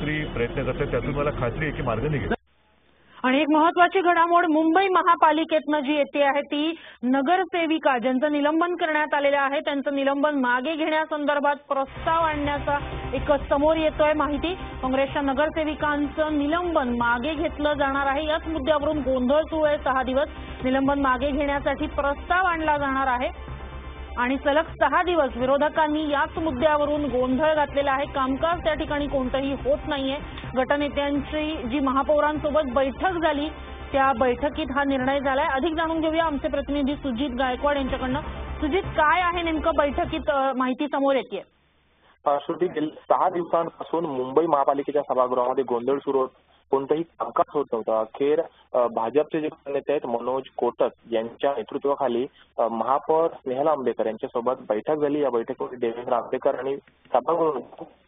प्रयत्न करतात, त्यातून मला खात्री आहे की मार्ग निघेल. आणि एक महत्त्वाची घडामोड मुंबई महापालिकेतनं जी येते आहे ती नगरसेविका ज्यांचं निलंबन करण्यात आलेलं आहे त्यांचं निलंबन मागे घेण्यासंदर्भात प्रस्ताव आणण्याचा एक समोर येतोय माहिती. काँग्रेसच्या नगरसेविकांचं निलंबन मागे घेतलं जाणार आहे. याच मुद्द्यावरून गोंधळ सुरू आहे. 6 दिवस निलंबन मागे घेण्यासाठी प्रस्ताव आणला जाणार आहे आणि सलग 6 दिवस विरोधकांनी याच मुद्द्यावरून गोंधळ घातलेला आहे. कामकाज त्या ठिकाणी कोणतंही होत नाहीये. गटनेत्यांची जी महापौरांसोबत बैठक झाली त्या बैठकीत हा निर्णय झालाय. अधिक जाणून घेऊया आमचे प्रतिनिधी सुजित गायकवाड यांच्याकडनं. सुजित, काय आहे नेमकं बैठकीत माहिती समोर येते? श्रुती, गेल्या 6 दिवसांपासून मुंबई महापालिकेच्या सभागृहामध्ये गोंधळ सुरू होत, कोणतंही कामकाज होत नव्हतं. अखेर भाजपचे जे नेते आहेत मनोज कोटक यांच्या नेतृत्वाखाली महापौर स्नेहल आंबेकर यांच्यासोबत बैठक झाली. या बैठकीमध्ये देवेंद्र आंबेकर आणि सभागृह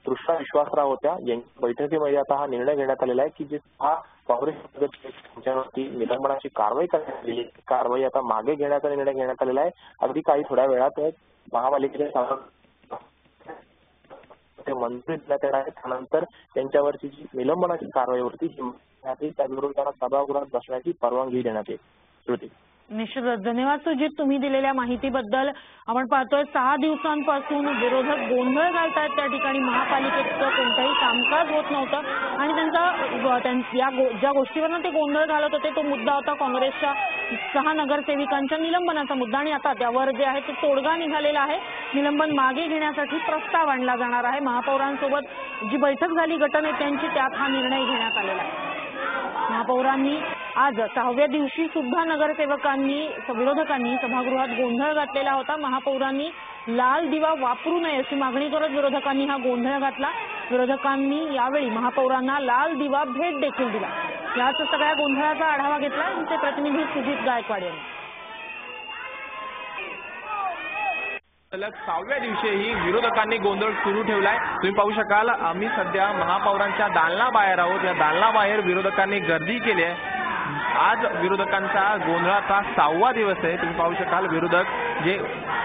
तृष्णा विश्वासराव होत्या. यांच्या बैठकीमध्ये आता हा निर्णय घेण्यात आलेला आहे की जे काँग्रेस त्यांच्यावरती निलंबनाची कारवाई करण्यात आली, कारवाई आता मागे घेण्याचा निर्णय घेण्यात आलेला आहे. अगदी काही थोड्या वेळात महापालिकेच्या ते मंत्री देण्यात येणार आहेत. त्यानंतर त्यांच्यावरची जी निलंबनाची कारवाई होती त्याविरोधात त्यांना सभागृहात बसण्याची परवानगी देण्यात येईल. श्रुती, निश्चितच धन्यवाद सुजित तुम्ही दिलेल्या माहितीबद्दल. आपण पाहतोय 6 दिवसांपासून विरोधक गोंधळ घालतायत. त्या ठिकाणी महापालिकेचं कोणतंही कामकाज होत नव्हतं आणि ज्या गोष्टीवरनं ते गोंधळ घालत होते तो मुद्दा होता काँग्रेसच्या 6 नगरसेविकांच्या निलंबनाचा मुद्दा आणि आता त्यावर जे आहे ते तोडगा निघालेला आहे. निलंबन मागे घेण्यासाठी प्रस्ताव आणला जाणार आहे. महापौरांसोबत जी बैठक झाली गटनेत्यांची त्यात हा निर्णय घेण्यात आलेला आहे. महापौरांनी आज 6व्या दिवशी सुद्धा विरोधकांनी सभागृहात गोंधळ घातलेला होता. महापौरांनी लाल दिवा वापरू नये अशी मागणी करत विरोधकांनी हा गोंधळ घातला. विरोधकांनी यावेळी महापौरांना लाल दिवा भेट देखील दिला. याच सगळ्या गोंधळाचा आढावा घेतला आमचे प्रतिनिधी सुजित गायकवाड यांनी. सलग 6व्या दिवशीही विरोधकांनी गोंधळ सुरू ठेवलाय. तुम्ही पाहू शकाल आम्ही सध्या महापौरांच्या दालनाबाहेर आहोत. या दालनाबाहेर विरोधकांनी गर्दी केली आहे. आज विरोधकांचा गोंधळाचा 6वा दिवस आहे. तुम्ही पाहू शकाल विरोधक जे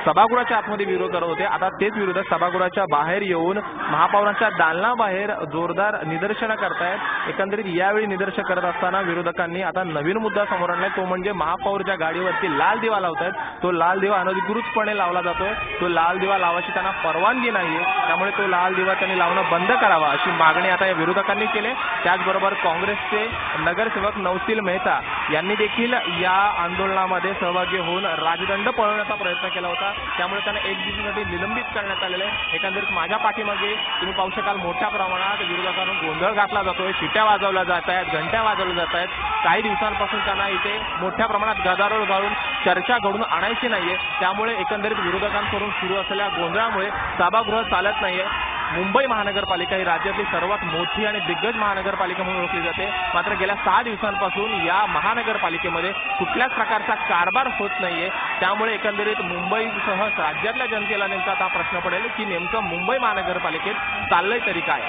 सभागृहाच्या आतमध्ये विरोध करत होते आता तेच विरोधक सभागृहाच्या बाहेर येऊन महापौरांच्या दालनाबाहेर जोरदार निदर्शनं करतायत. एकंदरीत यावेळी निदर्शन करत असताना विरोधकांनी आता नवीन मुद्दा समोर आणलाय. तो म्हणजे महापौरच्या गाडीवरती लाल दिवा लावतायत. तो लाल दिवा अनधिकृतपणे लावला जातोय. तो लाल दिवा लावायची त्यांना परवानगी नाहीये. त्यामुळे तो लाल दिवा त्यांनी लावणं बंद करावा अशी मागणी आता या विरोधकांनी केली. त्याचबरोबर काँग्रेसचे नगरसेवक नौशील मेहता यांनी देखील या आंदोलनामध्ये सहभागी होऊन राजदंड पळवण्याचा प्रयत्न केला होता. त्यामुळे त्यांना 1 दिवसासाठी निलंबित करण्यात आलेले आहे. एकंदरीत माझ्या पाठीमागे तुम्ही पाहू शकाल मोठ्या प्रमाणात विरोधकांना गोंधळ घातला जातोय. शिट्या वाजवल्या जात आहेत, घंट्या वाजवल्या जात आहेत. काही दिवसांपासून त्यांना इथे मोठ्या प्रमाणात गदारोळ घालून चर्चा घडून आणायची नाहीये. त्यामुळे एकंदरीत विरोधकांकडून सुरू असलेल्या गोंधळामुळे सभागृह चालत नाहीये. मुंबई महानगरपालिका ही राज्यातली सर्वात मोठी आणि दिग्गज महानगरपालिका म्हणून ओळखली जाते. मात्र गेल्या 6 दिवसांपासून या महानगरपालिकेमध्ये कुठल्याच प्रकारचा कारभार होत नाहीये. त्यामुळे एकंदरीत मुंबईसह राज्यातल्या जनतेला नेमका आता प्रश्न पडेल की नेमकं मुंबई महानगरपालिकेत चाललंय तरी काय.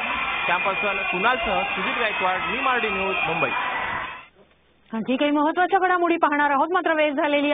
त्यापासून कुणालसह सुजित गायकवाड, मी मार्डी न्यूज, मुंबई. आणखी काही महत्त्वाच्या घडामोडी पाहणार आहोत मात्र वेळ झालेली